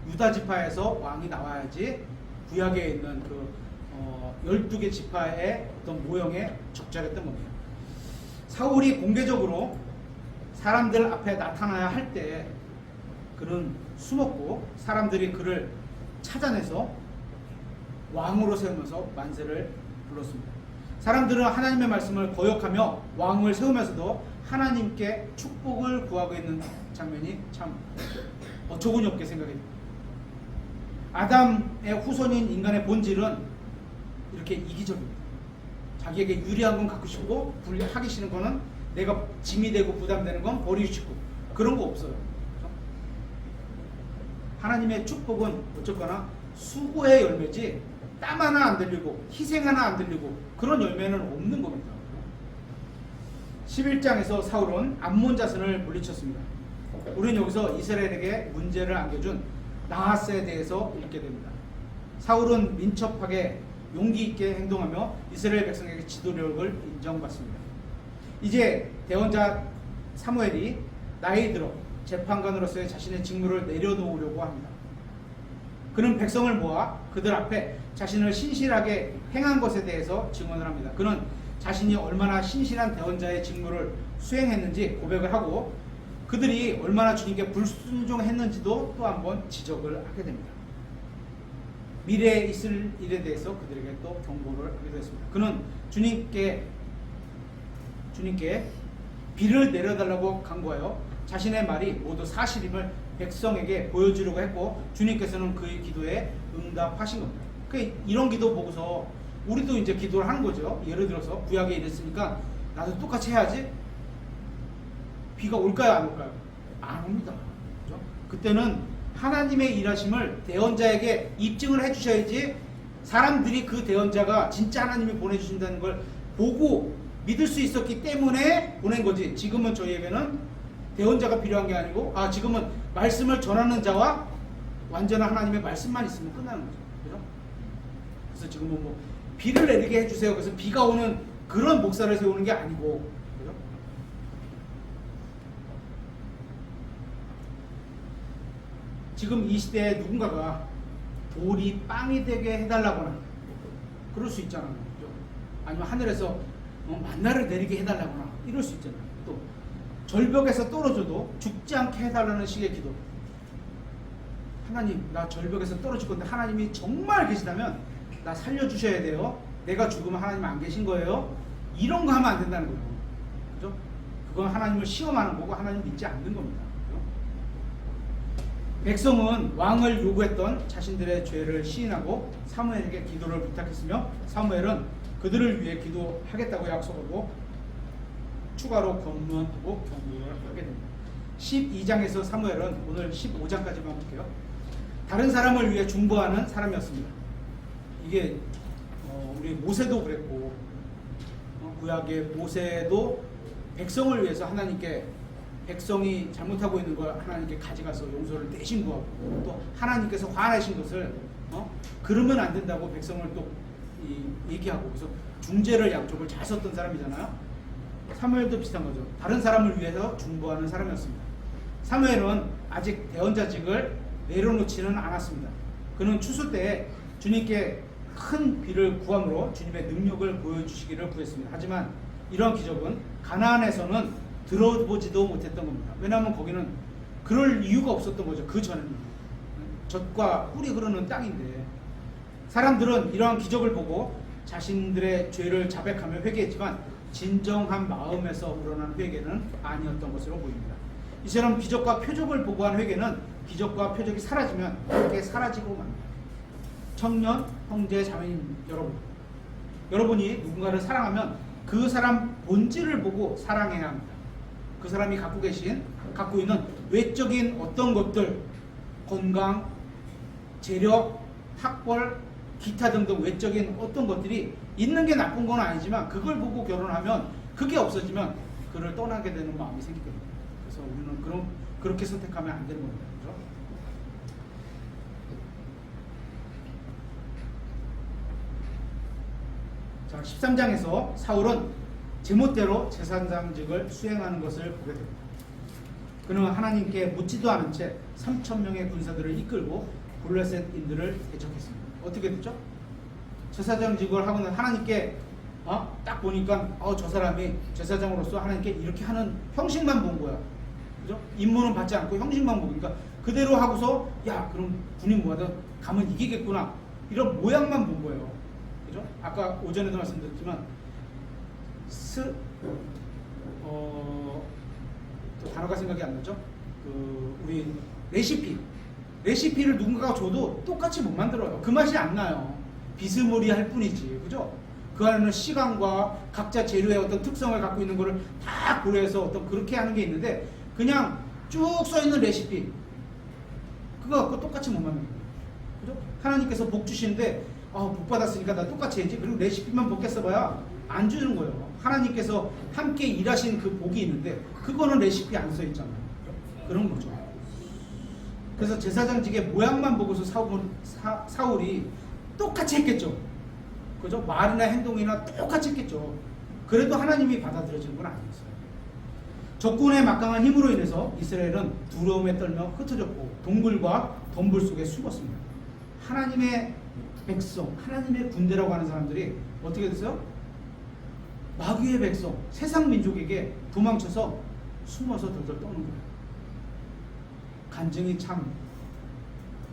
유다 지파에서 왕이 나와야지 구약에 있는 그 12개 지파의 어떤 모형에 적절했던 겁니다. 사울이 공개적으로 사람들 앞에 나타나야 할 때 그는 숨었고 사람들이 그를 찾아내서 왕으로 세우면서 만세를 불렀습니다. 사람들은 하나님의 말씀을 거역하며 왕을 세우면서도 하나님께 축복을 구하고 있는 장면이 참 어처구니 없게 생각이 됩니다. 아담의 후손인 인간의 본질은 이렇게 이기적입니다. 자기에게 유리한 건 갖고 싶고 하기 싫은 거는 내가 짐이 되고 부담되는 건 버리고 싶고 그런 거 없어요. 그렇죠? 하나님의 축복은 어쨌거나 수고의 열매지 땀 하나 안 들리고 희생 하나 안 들리고 그런 열매는 없는 겁니다. 11장에서 사울은 암몬 자손을 물리쳤습니다. 우리는 여기서 이스라엘에게 문제를 안겨준 나하스에 대해서 읽게 됩니다. 사울은 민첩하게 용기 있게 행동하며 이스라엘 백성에게 지도력을 인정받습니다. 이제 대언자 사무엘이 나이 들어 재판관으로서의 자신의 직무를 내려놓으려고 합니다. 그는 백성을 모아 그들 앞에 자신을 신실하게 행한 것에 대해서 증언을 합니다. 그는 자신이 얼마나 신실한 대언자의 직무를 수행했는지 고백을 하고 그들이 얼마나 주님께 불순종했는지도 또 한번 지적을 하게 됩니다. 미래에 있을 일에 대해서 그들에게 또 경고를 하게 됐습니다. 그는 주님께 비를 내려달라고 간구하여 자신의 말이 모두 사실임을 백성에게 보여주려고 했고 주님께서는 그의 기도에 응답하신 겁니다. 이런 기도 보고서 우리도 이제 기도를 하는 거죠. 예를 들어서 구약에 이랬으니까 나도 똑같이 해야지. 비가 올까요? 안 올까요? 안 옵니다. 그렇죠? 그때는 하나님의 일하심을 대언자에게 입증을 해주셔야지 사람들이 그 대언자가 진짜 하나님이 보내주신다는 걸 보고 믿을 수 있었기 때문에 보낸 거지. 지금은 저희에게는 대언자가 필요한 게 아니고 지금은 말씀을 전하는 자와 완전한 하나님의 말씀만 있으면 끝나는 거죠. 그렇죠? 그래서 지금은 뭐 비를 내리게 해주세요. 그래서 비가 오는 그런 목사를 세우는 게 아니고 그렇죠? 지금 이 시대에 누군가가 돌이 빵이 되게 해달라거나 그럴 수 있잖아요. 그죠? 아니면 하늘에서 만나를 내리게 해달라거나 이럴 수 있잖아요. 또 절벽에서 떨어져도 죽지 않게 해달라는 식의 기도. 하나님, 나 절벽에서 떨어질 건데 하나님이 정말 계시다면 나 살려주셔야 돼요. 내가 죽으면 하나님 안 계신 거예요. 이런 거 하면 안 된다는 거예요. 그죠? 그건 하나님을 시험하는 거고 하나님 믿지 않는 겁니다. 그죠? 백성은 왕을 요구했던 자신들의 죄를 시인하고 사무엘에게 기도를 부탁했으며 사무엘은 그들을 위해 기도하겠다고 약속하고 추가로 권면하고 경고를 하게 됩니다. 12장에서 사무엘은 오늘 15장까지만 볼게요. 다른 사람을 위해 중보하는 사람이었습니다. 이게 우리 모세도 그랬고 구약의 모세도 백성을 위해서 하나님께 백성이 잘못하고 있는 걸 하나님께 가져가서 용서를 대신 구하고 또 하나님께서 화내신 것을 그러면 안 된다고 백성을 또 얘기하고 그래서 중재를 양쪽을 잘 썼던 사람이잖아요. 사무엘도 비슷한 거죠. 다른 사람을 위해서 중보하는 사람이었습니다. 사무엘은 아직 대언자직을 내려놓지는 않았습니다. 그는 추수 때 주님께 큰 비를 구함으로 주님의 능력을 보여주시기를 구했습니다. 하지만 이러한 기적은 가나안에서는 들어보지도 못했던 겁니다. 왜냐하면 거기는 그럴 이유가 없었던 거죠. 그 전에는 젖과 꿀이 흐르는 땅인데 사람들은 이러한 기적을 보고 자신들의 죄를 자백하며 회개했지만 진정한 마음에서 우러난 회개는 아니었던 것으로 보입니다. 이처럼 기적과 표적을 보고 한 회개는 기적과 표적이 사라지면 그렇게 사라지고 맙니다. 청년, 형제, 자매님 여러분이 누군가를 사랑하면 그 사람 본질을 보고 사랑해야 합니다. 그 사람이 갖고 있는 외적인 어떤 것들, 건강, 재력, 학벌, 기타 등등 외적인 어떤 것들이 있는 게 나쁜 건 아니지만 그걸 보고 결혼하면 그게 없어지면 그를 떠나게 되는 마음이 생기게 됩니다. 그래서 우리는 그렇게 선택하면 안 되는 겁니다. 그렇죠? 자, 13장에서 사울은 제멋대로 제사장직을 수행하는 것을 보게 됩니다. 그는 하나님께 묻지도 않은 채 3,000명의 군사들을 이끌고 블레셋인들을 대적했습니다. 어떻게 됐죠? 제사장직을 하고는 하나님께 딱 보니까 저 사람이 제사장으로서 하나님께 이렇게 하는 형식만 본 거야. 그죠? 임무는 받지 않고 형식만 보니까 그대로 하고서 야 그럼 군인 모아도 가면 이기겠구나 이런 모양만 본 거예요. 그죠? 아까 오전에도 말씀드렸지만 또 단어가 생각이 안 나죠? 우리 레시피를 누군가가 줘도 똑같이 못 만들어요. 그 맛이 안 나요. 비스무리할 뿐이지, 그죠? 그 안에는 시간과 각자 재료의 어떤 특성을 갖고 있는 거를 다 고려해서 어떤 그렇게 하는 게 있는데 그냥 쭉 써 있는 레시피 그거 갖고 똑같이 못 만드는 거예요. 그죠? 하나님께서 복 주시는데 복 받았으니까 나 똑같이 해야지. 그리고 레시피만 복게 써봐야 안 주는 거예요. 하나님께서 함께 일하신 그 복이 있는데 그거는 레시피 안 써 있잖아요. 그런 거죠. 그래서 제사장직의 모양만 보고서 사울이 똑같이 했겠죠. 그죠? 말이나 행동이나 똑같이 했겠죠. 그래도 하나님이 받아들여지는 건 아니었어요. 적군의 막강한 힘으로 인해서 이스라엘은 두려움에 떨며 흩어졌고 동굴과 덤불 속에 숨었습니다. 하나님의 백성, 하나님의 군대라고 하는 사람들이 어떻게 됐어요? 마귀의 백성, 세상 민족에게 도망쳐서 숨어서 덜덜 떠는 거예요. 간증이 참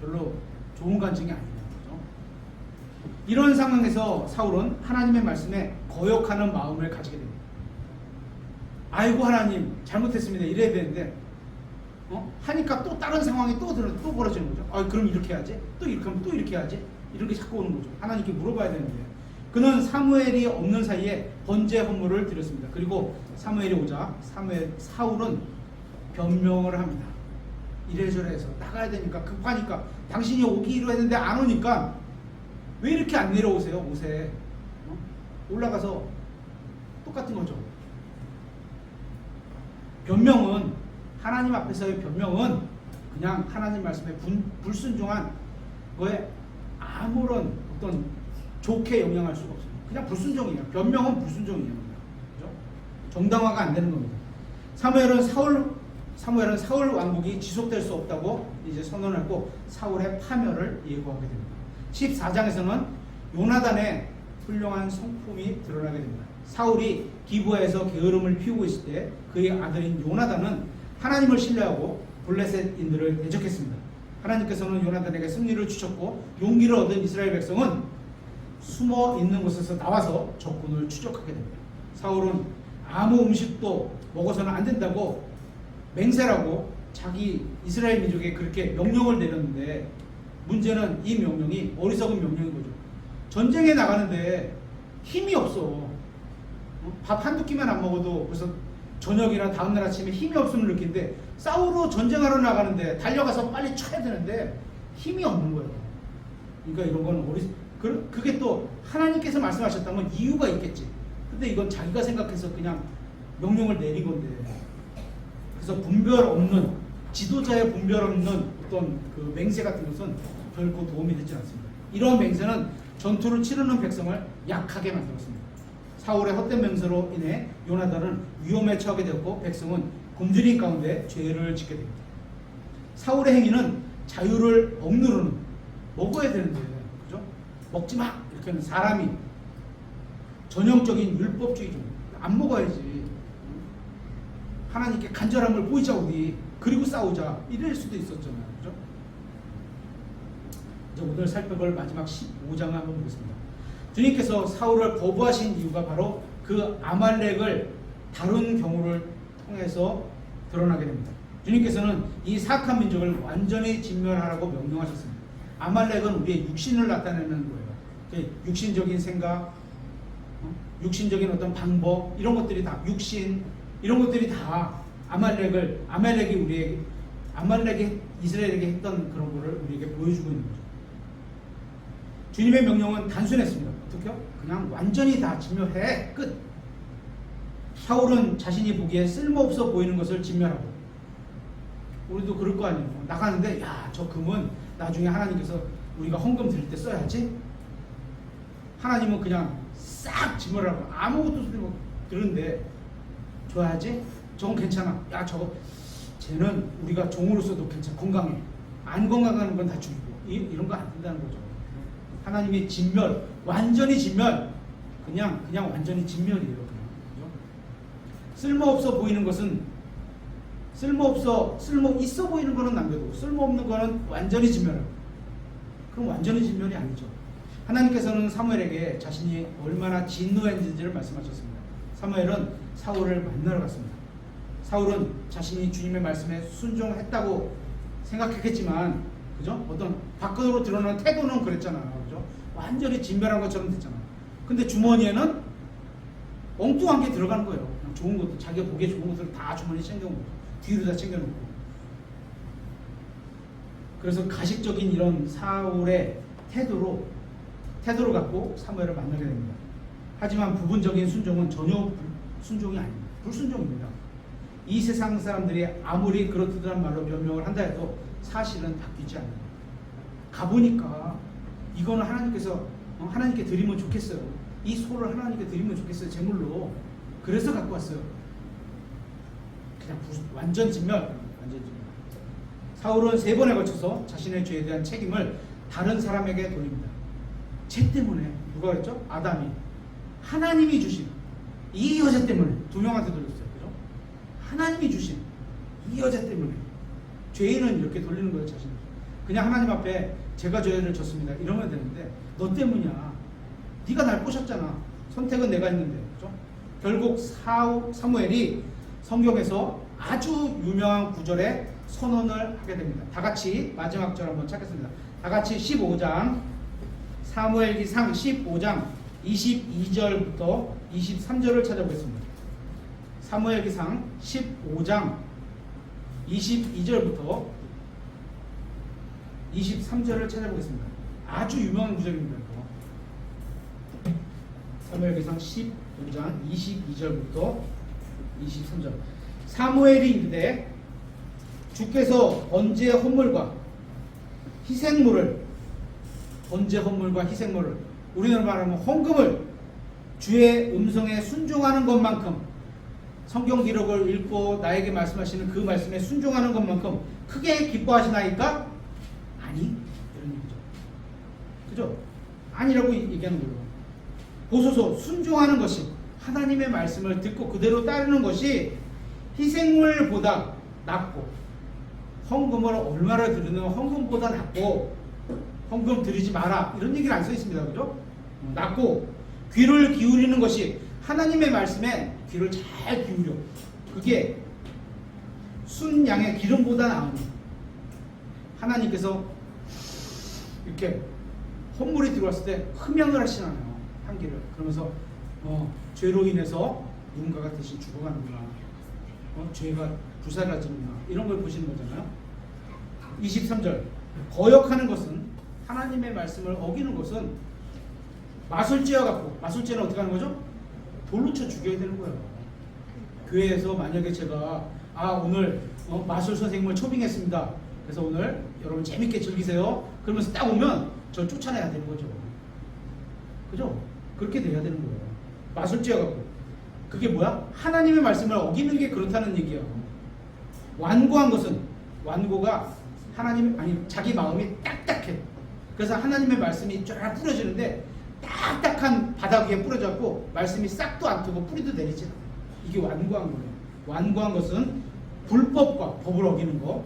별로 좋은 간증이 아닙니다. 그렇죠? 이런 상황에서 사울은 하나님의 말씀에 거역하는 마음을 가지게 됩니다. 아이고 하나님 잘못했습니다 이래야 되는데 하니까 또 다른 상황이 또 벌어지는 거죠. 그럼 이렇게 해야지, 또 이렇게 하면 또 이렇게 해야지, 이런 게 자꾸 오는 거죠. 하나님께 물어봐야 되는데 그는 사무엘이 없는 사이에 번제 헌물을 드렸습니다. 그리고 사무엘이 오자 사울은 변명을 합니다. 이래저래 해서 나가야 되니까 급하니까 당신이 오기로 했는데 안 오니까 왜 이렇게 안 내려오세요 모세? 올라가서 똑같은 거죠. 변명은 하나님 앞에서의 변명은 그냥 하나님 말씀에 불순종한 거에 아무런 어떤 좋게 영향할 수가 없습니다. 그냥 불순종이에요. 변명은 불순종이에요. 그렇죠? 정당화가 안 되는 겁니다. 사무엘은 사무엘은 사울 왕국이 지속될 수 없다고 이제 선언했고 사울의 파멸을 예고하게 됩니다. 14장에서는 요나단의 훌륭한 성품이 드러나게 됩니다. 사울이 기브아에서 게으름을 피우고 있을 때 그의 아들인 요나단은 하나님을 신뢰하고 블레셋인들을 대적했습니다. 하나님께서는 요나단에게 승리를 주셨고 용기를 얻은 이스라엘 백성은 숨어 있는 곳에서 나와서 적군을 추적하게 됩니다. 사울은 아무 음식도 먹어서는 안 된다고 맹세라고 자기 이스라엘 민족에 그렇게 명령을 내렸는데 문제는 이 명령이 어리석은 명령인 거죠. 전쟁에 나가는데 힘이 없어. 밥 한두 끼만 안 먹어도 벌써 저녁이나 다음날 아침에 힘이 없음을 느끼는데 싸우러 전쟁하러 나가는데 달려가서 빨리 쳐야 되는데 힘이 없는 거예요. 그러니까 이런 건 그게 또 하나님께서 말씀하셨다면 이유가 있겠지. 근데 이건 자기가 생각해서 그냥 명령을 내린 건데, 그래서 분별 없는, 지도자의 분별 없는 어떤 그 맹세 같은 것은 결코 도움이 되지 않습니다. 이러한 맹세는 전투를 치르는 백성을 약하게 만들었습니다. 사울의 헛된 맹세로 인해 요나단은 위험에 처하게 되었고 백성은 굶주린 가운데 죄를 짓게 됩니다. 사울의 행위는 자유를 억누르는, 먹어야 되는데, 그죠? 먹지 마! 이렇게 하는 사람이 전형적인 율법주의죠. 안 먹어야지. 하나님께 간절함을 보이자 우리. 그리고 싸우자. 이럴 수도 있었잖아요. 그죠? 이제 오늘 살펴볼 마지막 15장을 한번 보겠습니다. 주님께서 사울을 거부하신 이유가 바로 그 아말렉을 다룬 경우를 통해서 드러나게 됩니다. 주님께서는 이 사악한 민족을 완전히 진멸하라고 명령하셨습니다. 아말렉은 우리의 육신을 나타내는 거예요. 육신적인 생각, 육신적인 어떤 방법, 이런 것들이 다 육신, 이런 것들이 다 아말렉이 이스라엘에게 했던 그런 거를 우리에게 보여주고 있는 거죠. 주님의 명령은 단순했습니다. 어떻게요? 그냥 완전히 다 진멸해. 끝. 사울은 자신이 보기에 쓸모없어 보이는 것을 진멸하고, 우리도 그럴 거 아니에요. 나가는데 야, 저 금은 나중에 하나님께서 우리가 헌금 드릴 때 써야지. 하나님은 그냥 싹 진멸하고 아무것도 쓸모 들은데 줘야지. 저건 괜찮아. 야, 저거 쟤는 우리가 종으로서도 괜찮아. 건강해. 안 건강한 건 다 죽이고. 이런 거 안 된다는 거죠. 하나님의 진멸, 완전히 진멸, 그냥 완전히 진멸이에요. 그냥. 쓸모없어 보이는 것은 쓸모 있어 보이는 거는 남겨두고 쓸모없는 거는 완전히 진멸하고. 그럼 완전히 진멸이 아니죠. 하나님께서는 사무엘에게 자신이 얼마나 진노했는지를 말씀하셨습니다. 사무엘은 사울을 만나러 갔습니다. 사울은 자신이 주님의 말씀에 순종했다고 생각했겠지만, 그죠? 어떤 밖으로 드러나는 태도는 그랬잖아요. 그죠? 완전히 진멸한 것처럼 됐잖아요. 근데 주머니에는 엉뚱한 게 들어가는 거예요. 그냥 좋은 것도, 자기가 보기에 좋은 것들을 다 주머니에 챙겨놓고, 뒤로 다 챙겨놓고. 그래서 가식적인 이런 사울의 태도로 갖고 사무엘을 만나게 됩니다. 하지만 부분적인 순종은 전혀 순종이 아닙니다. 불순종입니다. 이 세상 사람들이 아무리 그렇듯한 말로 변명을 한다 해도 사실은 바뀌지 않는 거예요. 가보니까 이거는 하나님께 드리면 좋겠어요. 이 소를 하나님께 드리면 좋겠어요. 제물로. 그래서 갖고 왔어요. 그냥 완전 진멸. 사울은 3번에 걸쳐서 자신의 죄에 대한 책임을 다른 사람에게 돌립니다. 죄 때문에. 누가 그랬죠? 아담이. 하나님이 주신 이 여자 때문에 2명한테 돌렸어요. 그죠? 하나님이 주신 이 여자 때문에. 죄인은 이렇게 돌리는 거예요. 자신을. 그냥 하나님 앞에 제가 죄를 졌습니다. 이러면 되는데 너 때문이야. 네가 날 꼬셨잖아. 선택은 내가 했는데. 그죠? 결국 사무엘이 성경에서 아주 유명한 구절에 선언을 하게 됩니다. 다 같이 마지막 절 한번 찾겠습니다. 다 같이 15장 사무엘기상 15장 22절부터 23절을 찾아보겠습니다. 사무엘기상 15장 22절부터 23절을 찾아보겠습니다. 아주 유명한 구절입니다. 사무엘기상 15장 22절부터 23절. 사무엘이 이르되 주께서 번제 헌물과 희생물을 우리는 말하면 헌금을 주의 음성에 순종하는 것만큼 성경 기록을 읽고 나에게 말씀하시는 그 말씀에 순종하는 것만큼 크게 기뻐하시나이까? 아니, 이런 얘기죠. 그죠? 아니라고 얘기하는 거예요. 보소서, 순종하는 것이, 하나님의 말씀을 듣고 그대로 따르는 것이 희생물보다 낫고, 헌금을 얼마나 드리는 헌금보다 낫고, 헌금 드리지 마라, 이런 얘기는 안 써 있습니다. 그죠? 낫고, 귀를 기울이는 것이, 하나님의 말씀에 귀를 잘 기울여, 그게 순양의 기름보다 나으니, 하나님께서 이렇게 헌물이 들어왔을 때 흠양을 하시나요? 향기를. 그러면서 죄로 인해서 누군가가 대신 죽어가는구나, 죄가 불사라지는구나, 이런 걸 보시는 거잖아요. 23절, 거역하는 것은, 하나님의 말씀을 어기는 것은 마술죄와 같고, 마술죄는 어떻게 하는 거죠? 돌로 쳐 죽여야 되는 거예요. 교회에서 만약에 제가 오늘 마술 선생님을 초빙했습니다, 그래서 오늘 여러분 재밌게 즐기세요, 그러면서 딱 오면 저 쫓아내야 되는 거죠. 그죠? 그렇게 돼야 되는 거예요. 마술죄와 같고. 그게 뭐야? 하나님의 말씀을 어기는 게 그렇다는 얘기야. 완고한 것은, 완고가 자기 마음이 딱딱해. 그래서 하나님의 말씀이 쫙 뿌려지는데 딱딱한 바닥 위에 뿌려졌고 말씀이 싹도 안 트고 뿌리도 내리지 않아. 이게 완고한 거예요. 완고한 것은 불법과 법을 어기는 거,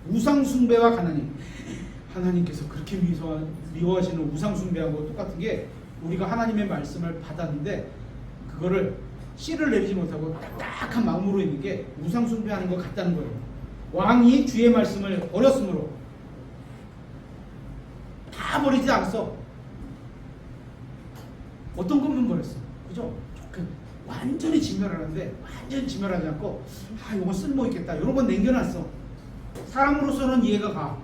우상숭배와 가나님. 하나님께서 그렇게 미워하시는 우상숭배하고 똑같은 게, 우리가 하나님의 말씀을 받았는데 그거를 씨를 내리지 못하고 딱딱한 마음으로 있는 게 우상숭배하는 것 같다는 거예요. 왕이 주의 말씀을 버렸으므로, 다 버리지 않았어. 어떤 것만 버렸어. 그죠? 완전히 진멸하는데 완전히 진멸하지 않고, 이건 쓸모 있겠다, 이런 건 남겨놨어. 사람으로서는 이해가 가.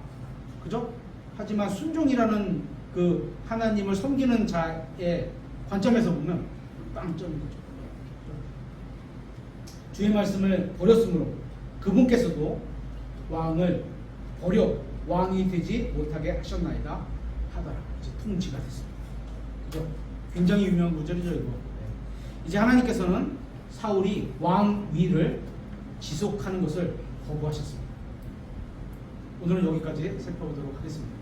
그죠? 하지만 순종이라는 그 하나님을 섬기는 자의 관점에서 보면 빵점인 거죠. 주의 말씀을 버렸으므로 그분께서도 왕을 버려 왕이 되지 못하게 하셨나이다 하더라. 이제 통지가 됐습니다. 그죠? 굉장히 유명한 구절이죠, 이거. 이제 하나님께서는 사울이 왕위를 지속하는 것을 거부하셨습니다. 오늘은 여기까지 살펴보도록 하겠습니다.